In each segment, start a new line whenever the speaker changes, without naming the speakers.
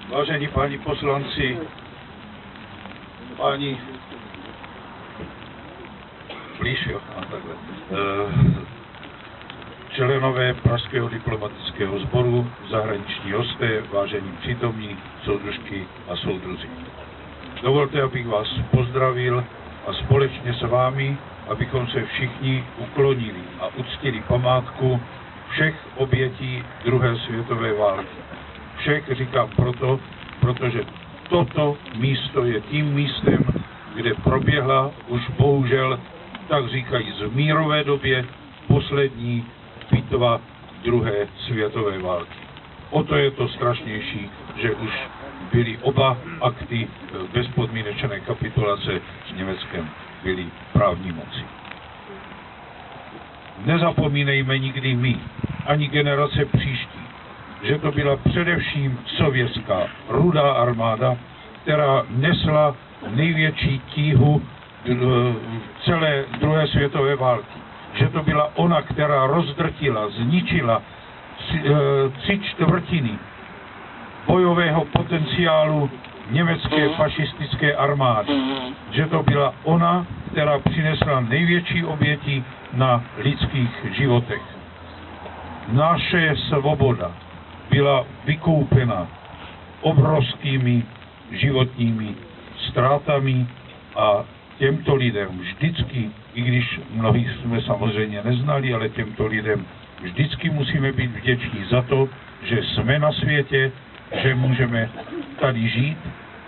Vážení páni poslanci, páni členové Pražského diplomatického sboru, zahraniční hosté, vážení přítomní, soudružky a soudruzi. Dovolte, abych vás pozdravil a společně s vámi, abychom se všichni uklonili a uctili památku všech obětí druhé světové války. Všech říkám proto, protože toto místo je tím místem, kde proběhla už bohužel, tak říkají, v mírové době poslední bitva druhé světové války. O to je to strašnější, že už byly oba akty bezpodmínečné kapitulace s Německem byly právní moci. Nezapomínejme nikdy my, ani generace příští, že to byla především sovětská rudá armáda, která nesla největší tíhu celé druhé světové války. Že to byla ona, která rozdrtila, zničila 3/4 bojového potenciálu německé fašistické armády. Že to byla ona, která přinesla největší oběti na lidských životech. Naše svoboda byla vykoupena obrovskými životními ztrátami a těmto lidem vždycky, i když mnohých jsme samozřejmě neznali, ale těmto lidem vždycky musíme být vděční za to, že jsme na světě, že můžeme tady žít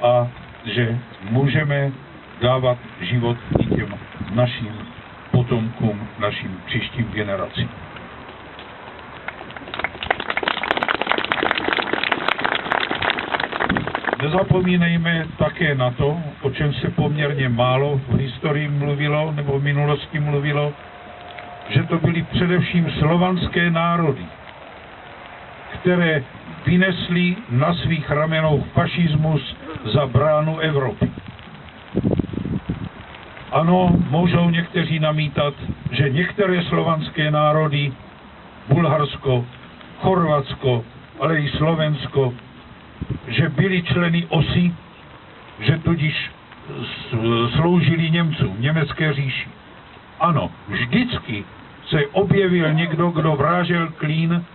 a že můžeme dávat život i těm našim potomkům, našim příštím generacím. Nezapomínejme také na to, o čem se poměrně málo v historii mluvilo, nebo v minulosti mluvilo, že to byly především slovanské národy, které vynesly na svých ramenou fašismus za bránu Evropy. Ano, můžou někteří namítat, že některé slovanské národy, Bulharsko, Chorvatsko, ale i Slovensko, že byli členy OSI, že tudíž sloužili Němcům, německé říši. Ano, vždycky se objevil někdo, kdo vrážel klín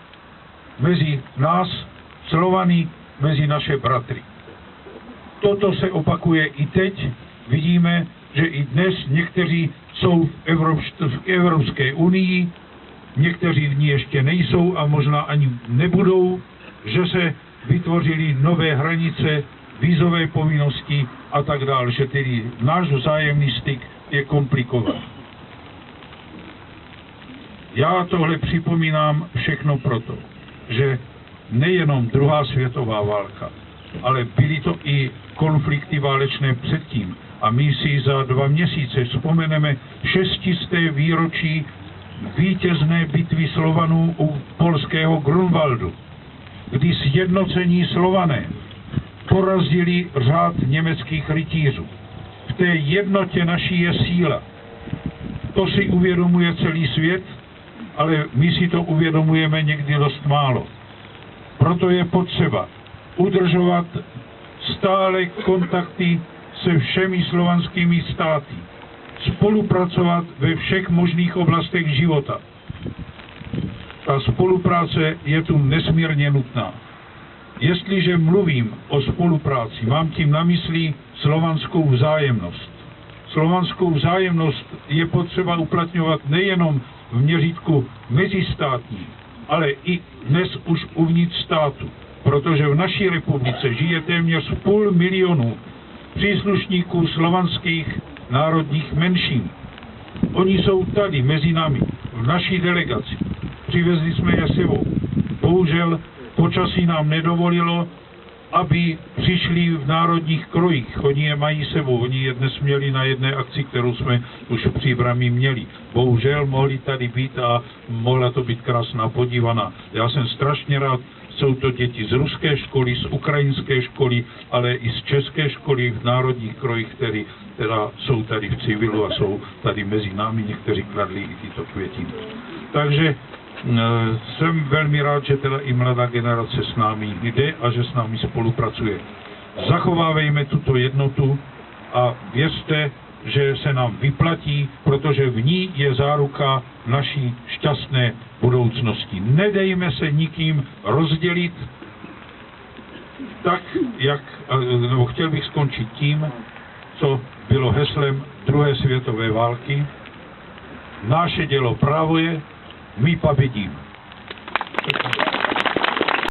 mezi nás, Slovany, mezi naše bratry. Toto se opakuje i teď. Vidíme, že i dnes někteří jsou v Evropské unii, někteří v ní ještě nejsou a možná ani nebudou, že se vytvořili nové hranice, vízové povinnosti a tak dále, že tedy náš vzájemný styk je komplikovaný. Já tohle připomínám všechno proto, že nejenom druhá světová válka, ale byly to i konflikty válečné předtím. A my si za 2 měsíce vzpomeneme 600. výročí vítězné bitvy Slovanů u polského Grunwaldu, kdy sjednocení Slované porazili řád německých rytířů. V té jednotě naší je síla. To si uvědomuje celý svět, ale my si to uvědomujeme někdy dost málo. Proto je potřeba udržovat stále kontakty se všemi slovanskými státy, spolupracovat ve všech možných oblastech života. Ta spolupráce je tu nesmírně nutná. Jestliže mluvím o spolupráci, mám tím na mysli slovanskou vzájemnost. Slovanskou vzájemnost je potřeba uplatňovat nejenom v měřítku mezistátní, ale i dnes už uvnitř státu, protože v naší republice žije téměř 500 000 příslušníků slovanských národních menšin. Oni jsou tady mezi námi, v naší delegaci. Přivezli jsme je sebou. Bohužel počasí nám nedovolilo, aby přišli v národních krojích. Oni je mají sebou. Oni je dnes měli na jedné akci, kterou jsme už v Příbrami měli. Bohužel mohli tady být a mohla to být krásná podívaná. Já jsem strašně rád, jsou to děti z ruské školy, z ukrajinské školy, ale i z české školy v národních krojích, které teda jsou tady v civilu a jsou tady mezi námi. Někteří kladli i tyto květiny. Takže Jsem velmi rád, že teda i mladá generace s námi jde a že s námi spolupracuje. Zachovávejme tuto jednotu a věřte, že se nám vyplatí, protože v ní je záruka naší šťastné budoucnosti. Nedejme se nikým rozdělit, tak jak, nebo chtěl bych skončit tím, co bylo heslem druhé světové války. Naše dělo právo je, my победим.